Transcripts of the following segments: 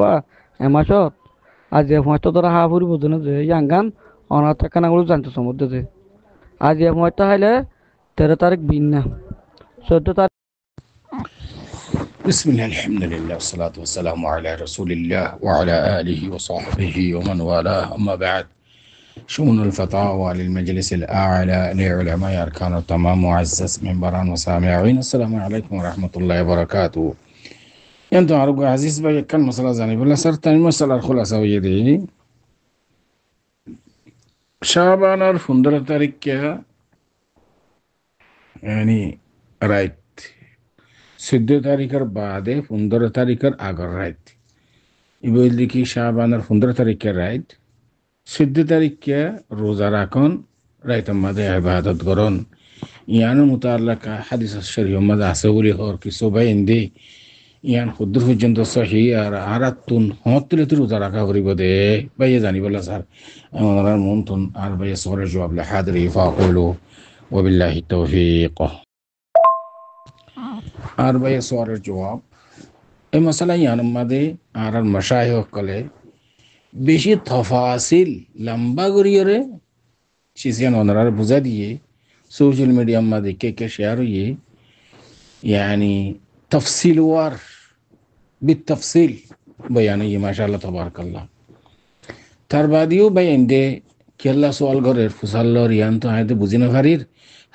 কোৱা এমাহত আজি সময়তো ধৰা হাঁহ ফুৰিব জানো যে ইয়াংগান অনাথ কানাগুলো জানতে সমুদ্র যে আজি সময়তো হাইলে 13 তারিখ বিন না 14 তারিখ بسم الله الحمد لله والصلاة والسلام على رسول الله وعلى آله وصحبه ومن والاه أما بعد شؤون الفتاوى للمجلس الأعلى لعلماء أركان التمام معزز منبرا وسامعين السلام عليكم ورحمة الله وبركاته ينتو عرقو عزيز بي كان مسألة زاني بالله سرطان مسألة الخلاصة ويدي شعبان الفندر تاريخ يعني رايت 14 তারিখের বাদে 15 তারিখের আগর রাত ইবইলি কি শাবানের 15 তারিখের রাত 14 তারিখে রোজা রাখুন রাইতের মাঝে ইবাদত করুন ইয়ান মুতাল্লাকা হাদিস শরীয়র মাঝে আছে বলি হর কিছু বাইন্দি ইয়ান খুদ্দুর পর্যন্ত সহি আর আরাতুন হতলে রোজা রাখা করিব দে ভাই জানিবলা স্যার আমার মন তুন আর ভাই সরে জবাব লা হাদরি ফাকুলু ওয়াবিল্লাহি তাওফীক আর ভাই সরের জবাব এই মশলা ইয়ান মাদে আর মশাইখ কলে বেশি তফাসিল লম্বা করিয়ে শিশিয়ান ওনার বুঝা দিয়ে সোশ্যাল মিডিয়া মাদে কে শেয়ার হইয়ে ইয়ানি তফসিল ওয়ার بالتفصيل بيان ما شاء الله تبارك الله তার বাদিও বাইন দে কেল্লা সওয়াল গরের ফুসাল্লর ইয়ান তো আইতে বুঝিনা ফারির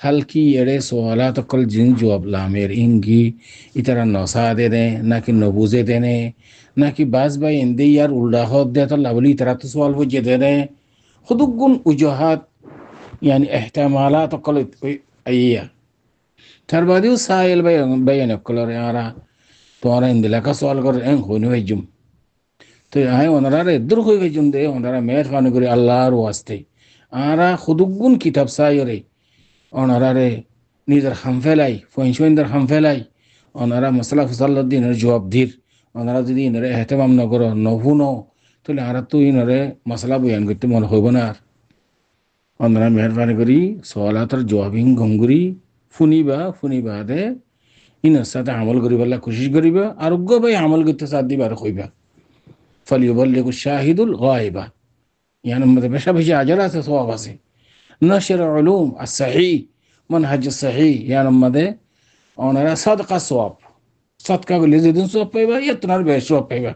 হালকি এড়ে সোয়ালাত কল জিন জবাব লামের ইঙ্গি ইতারা নসা দে দে নাকি নবুজে দেনে নাকি বাস বাই ইন্দে ইয়ার উল্টা হদ দে তো লাবলি ইতারা তো সওয়াল বুঝে দে দে খুদুগুন উজুহাত يعني احتمالات কল আইয়া তার বাদিও সাইল বাইন কলর ইয়ারা তোরা ইন্দিলা কা সওয়াল করে এন হইনি হইজুম তো আই ওনারা দূর হই হইজুম দে ওনারা মেহরবানি করে আল্লাহর ওয়াস্তে আরা খুদুগুন কিতাব সাইরে ওনারা নিজের হামফেলাই ফইনশোইন্দার হামফেলাই ওনারা মশলা ফুসাল্লার দিনের জবাব ধীর ওনারা যদি ইনরে এহতেমাম নগর নভুনো তাহলে আর তো ইনরে মশলা বয়ান করতে মনে হইব না আর ওনারা মেহরবানি করি সওয়ালাতের জবাবিং ঘুমগুরি ফুনিবা দে ইনার সাথে আমল করিবার কোশিশ করিবা আর ভাই আমল করতে সাথ দিবার কইবা ফালিউবাল্লিগু শাহিদুল গায়বা ইয়ার মধ্যে বেশি আজর আছে সওয়াব আছে নশর উলুম as-sahih منهج الصحيح ইয়ার মধ্যে ওনারা সাদকা সওয়াব সাদকা গুলি যেদিন সওয়াব পাইবা ইতনার বেশি সওয়াব পাইবা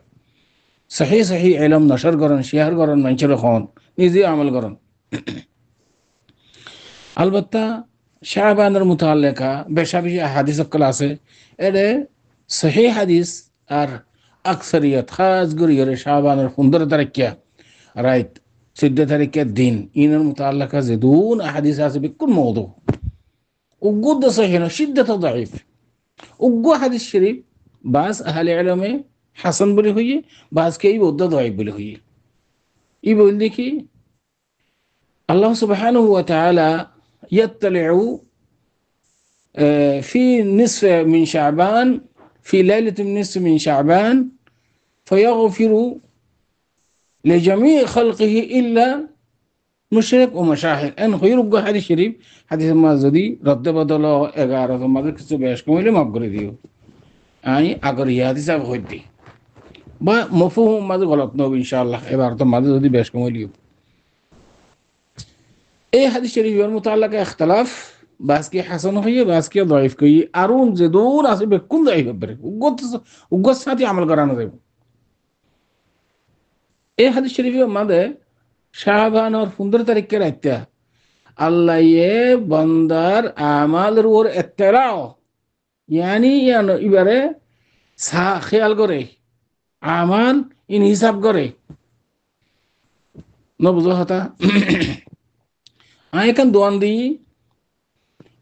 সহি ইলম নশর করেন শেয়ার করেন মানুষের খন নিজে আমল করেন আলবত্তা শাবানের মুতাল্লিকা বেশি হাদিস কল আছে এরে সহি হাদিস আর আকসারিয়ত খাস গরিয়রে শাবানের 15 তারিখ রাইট 14 তারিখের দিন ইনের মুতাল্লিকা যেদুন হাদিস আছে বিকুল মওদু উগুদ সহিহ না শিদ্দত দাঈফ উগু হাদিস শরীফ বাস আহলে ইলমে হাসান বলে হইয়ে বাস কে বৌদ্ধ দাঈফ বলে হইয়ে ই বললি কি আল্লাহ সুবহানাহু ওয়া তাআলা يطلع في نصف من شعبان في ليلة النصف من شعبان فيغفر لجميع خلقه إلا مشرك ومشاهد أن خيرك حديث شريف حديث ما زدي رد بدل 11 ما কিছু বেশ কমলে মাফ করে দিও আমি আগর ইয়াদি সব হইতি বা মফহুম মাঝে গলত নব ইনশাআল্লাহ এবার তো মাঝে যদি বেশ কমলিও এই হাদিস শরীফের মুতাল্লাকা ইখতিলাফ বাস কি হাসান হইয়ে বাস কি দাঈফ কই আরুন যেদুর আছে বেকুল দাঈফ হবে উগত সাথে আমল করানো যাবে এই হাদিস শরীফের মধ্যে শাবানের 15 তারিখে রাইতা আল্লাহ বান্দার আমালের উপর ইত্তিলাও ইয়ানি ইবারে সা খেয়াল করে আমাল ইন হিসাব করে নবুঝ হতা আয়কান দোয়ান দিই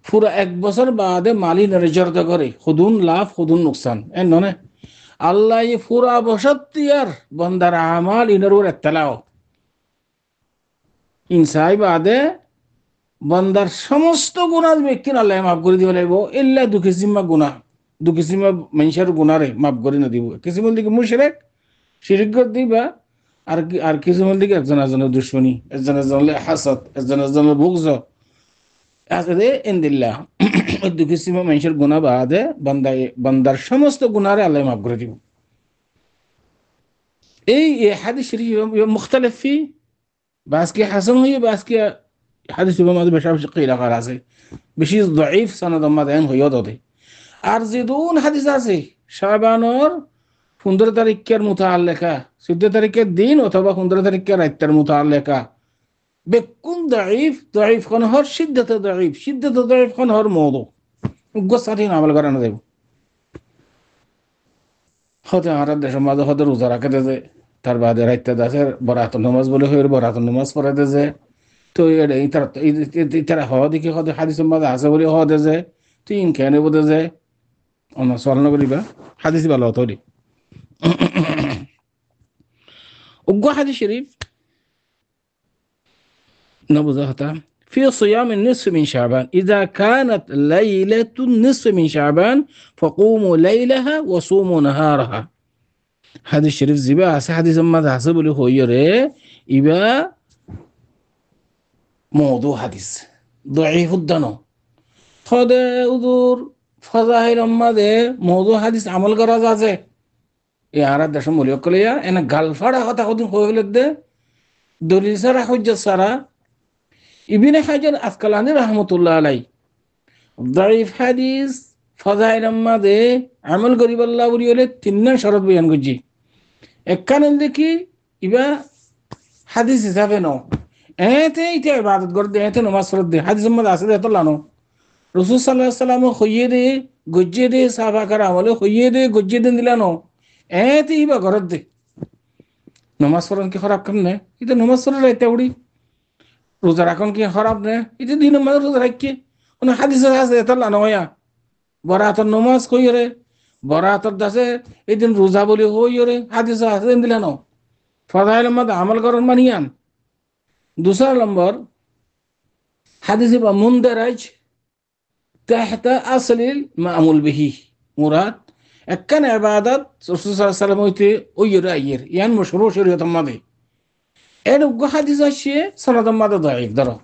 পুরা 1 বছর বাদে মালি নির্ধারিত করে খুদুন লাভ খুদুন নুকসান এন ননে আল্লাহ পুরা বছর তিয়ার বান্দার আমাল ইনের উপর ইত্তিলাও ইনসাই বাদে বান্দার সমস্ত গুনাহ ব্যক্তি আল্লাহ মাফ করে দিবে লাগবো ইল্লা দুকিসিমা গুনাহ দুকিসিমা মানুষের গুনাহরে মাফ করে না দিব কিছু বলতে কি মুশরিক শিরক করে দিবা আর কিছু বলতে কি একজন একজনের দুশমনী একজন একজনের হাসাদ একজন একজনের বুগজ আছে ইনদিল্লাহ দুকিসিমা মানুষের গুনাহ বাদে বান্দার সমস্ত গুনাহরে আল্লাহ মাফ করে দিব এই হাদিস শরীফ মুখতালিফ ফি বাস কি হাসান হয়ে বাস কি হাদিস মাঝে বেশা বেশি কিলা করা আছে বেশি দঈফ সনদ মাঝে হইয়া দতে আর জিদুন হাদিস আছে শাবানর 15 তারিখের মুতাআল্লিকা 14 তারিখের দিন অথবা 15 তারিখের রাতের মুতাআল্লিকা বেকুন দঈফ কোন হর সিদ্দত দঈফ কোন হর মওদু গোসারিন আমল করানো দেব হতে আর দেশের মাঝে হতে রোজা রাখে দে তার বাদে রাইতে দাসে বরাতুন নামাজ বলে হয়ে বরাতুন নামাজ পড়ে দে যে তো তারা হওয়া দেখি হতে হাদিসের মাঝে আছে বলে হওয়া দে যে তুই ইনকেনে বোধে যে অন্য স্মরণ করিবা হাদিস ভালো হতো উগ্র হাদিস শরীফ نبذة في صيام النصف من شعبان إذا كانت ليلة النصف من شعبان فقوموا ليلها وصوموا نهارها هذا الشريف زبا حديث ما تحسب له هو يرى إبا موضوع حديث ضعيف الدنو هذا أذور فظاهر ما ده موضوع حديث عمل كراز আছে এই আরাদ দেশ মূল্য কলিয়া এনা গালফাড়া কথা কদিন কইলে দে দলিল সারা হুজ্জত সারা ইবনে হাজার আসকালানি রহমতুল্লাহ আলাই দাইফ হাদিস ফজাইল মাদে আমল করিব আল্লাহ বলিলে তিনটা শরত বয়ান করছি একখানে দেখি ইবা হাদিস হিসাবে ন এতে ইতে ইবাদত করে দে এতে নামাজ পড়ে দে হাদিস মধ্যে আছে এত লানো রাসূল সাল্লাল্লাহু আলাইহি ওয়াসাল্লাম হইয়ে দে গজ্জে দে সাহাবা کرام বলে হইয়ে দে গজ্জে দেন দিলানো এতে ইবা করে দে নামাজ পড়ন কি খারাপ কাম না এটা নামাজ পড়ে রাইতে উড়ি রোজা রাখন কি খারাপ না এটা দিনের মাঝে রোজা রাখি কোনো হাদিস আছে এটা নয়া বরাতর নমাজ কইরে বরাতর দাসে এদিন রোজা বলি হইরে হাদিস আছে দিলা ন ফজাইল মত আমল করন মানিয়ান दूसरा नंबर হাদিস বা মুনদারাজ تحت اصل المعمول به مراد كان عبادات রাসূল সাল্লাল্লাহু আলাইহি ওয়াসাল্লাম হইতে ওইরা আইয়ের ইয়ান মশরু শরীয়ত মাদে এর হাদিস আছে সনদ মাদে দাঈফ ধরো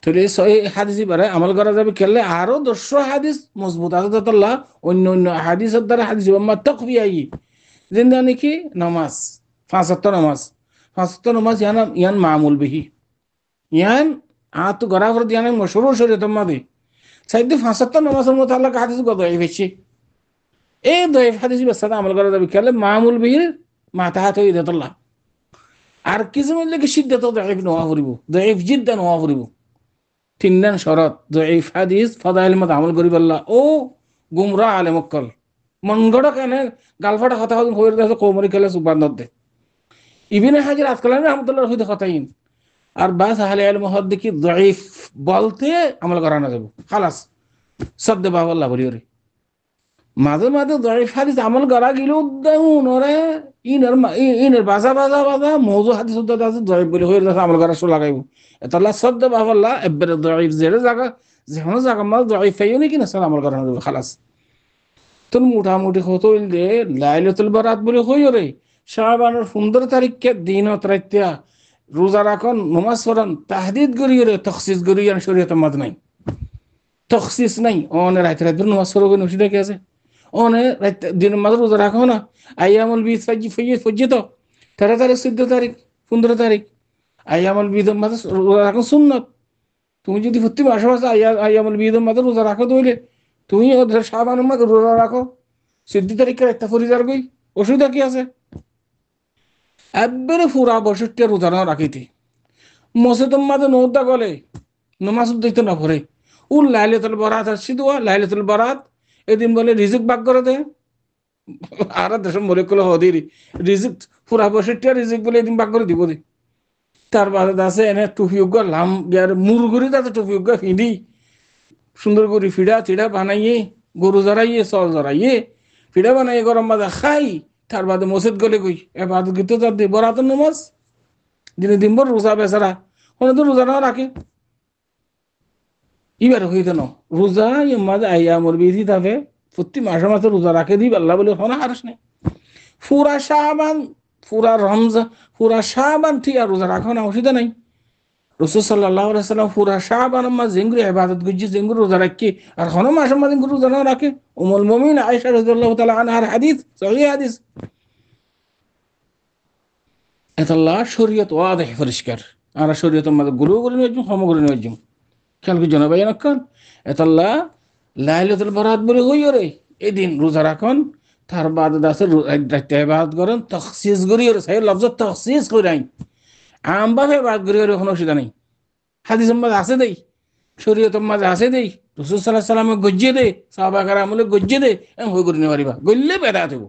তাহলে সহি হাদিসই বারে আমল করা যাবে খেললে আরো 100 হাদিস মজবুত আছে আল্লাহ অন্য হাদিসের দ্বারা হাদিস উম্মাত তাকফিয়াই জিন্দা নাকি নামাজ পাঁচ ওয়াক্ত নামাজ ইয়ান মামুল বিহি ইয়ান আত গরা করে দিয়ান মশরু শরীয়ত মাদে সাইদে পাঁচ ওয়াক্ত নামাজের মোতাল্লাক হাদিস গদাই হইছে এই দাঈফ হাদিস বাসাদা আমল করা যাবে খেললে মামুল বিহি মাতাহাত হই আল্লাহ আর কিছু মধ্যে কি সিদ্ধত দাঈফ নওয়া করিব দাঈফ জিদ্দান নওয়া করিব তিনজন শরত দাঈফ হাদিস ফদাইল মত আমল করিব আল্লাহ ও গুমরা আলেম অক্কল মনগড় কেন গালফাটা কথা হইর দাস কোমরি খেলে সুবহানাল্লাহ দে ইবনে হাজার আসকালানি রাহমাতুল্লাহ হইতে কথাইন আর বাস আহলে ইলম হদ দেখি দাঈফ বলতে আমল করানো যাব খালাস সদ্দে বাবাল্লাহ বলিওরে মাঝে মাঝে দাঈফ হাদিস আমল করা গেল দাউন ওরে ইনের বাজা মওযু হাদিস উদ্দা আছে দাঈফ বলি হইর দাস আমল করা শুরু লাগাইব এতলা সদ্দে বাবাল্লাহ এবারে দাঈফ জেরে জায়গা যেমন জায়গা মাল দাঈফ ফাইনি কিনা সালাম আমল করানো যাব খালাস তুন মোটামুটি হতইল দে লাইলাতুল বারাত বলি হইরে শাবানের 15 তারিখে দিন রাইতিয়া রোজা রাখন নামাজ পড়ান তাহদিদ করিরে তখসিস করিয়ান শরীয়ত মত নাই তখসিস নাই অনে রাইতে রাইতে নামাজ পড়বে নসিদা কি আছে অনে রাইতে দিন মাঝে রোজা রাখো না আইয়ামুল বিদ ফজি তো 13 তারিখ 14 তারিখ 15 তারিখ আইয়ামুল বিদ মাঝে রোজা রাখো সুন্নাত তুমি যদি প্রতি মাসে মাসে আইয়ামুল বিদ মাঝে রোজা রাখো দইলে তুমি শাবানের মাঝে রোজা রাখো 14 তারিখে রাইতে ফরিজার গই অসুবিধা কি আছে একবারে পুরা বছরটা রোজা না রাখিতে মসজিদের মাঝে নৌদা গলে নামাজ দিতে না পড়ে ও লাইলাতুল বারাত আসছি তো লাইলাতুল বারাত এদিন বলে রিজিক ভাগ করে দে আর দেশ মরে কলে হদিরি রিজিক পুরা বছরটা রিজিক বলে এদিন ভাগ করে দিব দে তার বাদে আছে এনে টুপি উগা লাম ইয়ার মুরগুরি তাতে টুপি উগা ফিঁদি সুন্দর করে ফিড়া বানাইয়ে গরু জড়াইয়ে চল জড়াইয়ে ফিড়া বানাইয়ে গরম বাজা খাই তার বাদে মসজিদ গলে গই এবার গীত তার দি বরাতের নামাজ দিনে দিনভর রোজা বেচারা ওখানে তো রোজা না রাখে এবার হইতে না রোজা মাঝে আইয়ামর বিধি থাকে প্রতি মাসে মাসে রোজা রাখে দিই আল্লাহ বলে ওখানে হারস নেই পুরা শাবান পুরা রমজান পুরা শাবান ঠিক আর রোজা রাখো না অসুবিধা নাই রাসূল সাল্লাল্লাহু আলাইহি ওয়াসাল্লাম পুরা শাবান মাস জিংগুরি ইবাদত গুজি জিংগুরি রোজা রাখি আর কোন মাসে মাসে রোজা না রাখে উম্মুল মুমিনিন আয়েশা রাদিয়াল্লাহু তাআলা আনহার হাদিস সহিহ হাদিস এতাল্লাহ শরীয়ত ওয়াদেহ পরিষ্কার আর শরীয়তের মাঝে গুরু করে নিয়ে হম করে নিয়ে খেয়াল কি জনাবাই নকল এতাল্লাহ লাইলাতুল বারাত বলে হইও রে এদিন রোজা রাখন তার বাদ আছে ইবাদত করেন তখসিস করি ওরে সাই লফজ তখসিস করে আইন আমভাবে বাদ করি ওরে কোনো অসুবিধা নেই হাদিসের মাঝে আছে দেই শরীয়তের মাঝে আছে দেই রসুল সাল্লাহ সাল্লামে গজ্জিয়ে দে সাহাবাকার আমলে গজ্জিয়ে দে এম হয়ে করে নিতে পারিবা গল্লে বেদা দেবো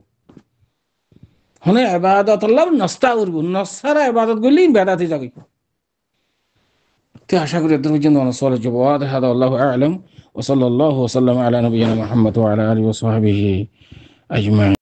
হনে ইবাদত আল্লাহ নস্তা করবো নসারা ইবাদত করলেই বেদাতে যাবে তো আশা করি এদের জন্য অনসল জবাদ হাদা আল্লাহু আ'লাম ওয়া সাল্লাল্লাহু ওয়া সাল্লাম আলা নবিয়িনা মুহাম্মদ ওয়া আলা আলিহি ওয়া সাহবিহি আজমাইন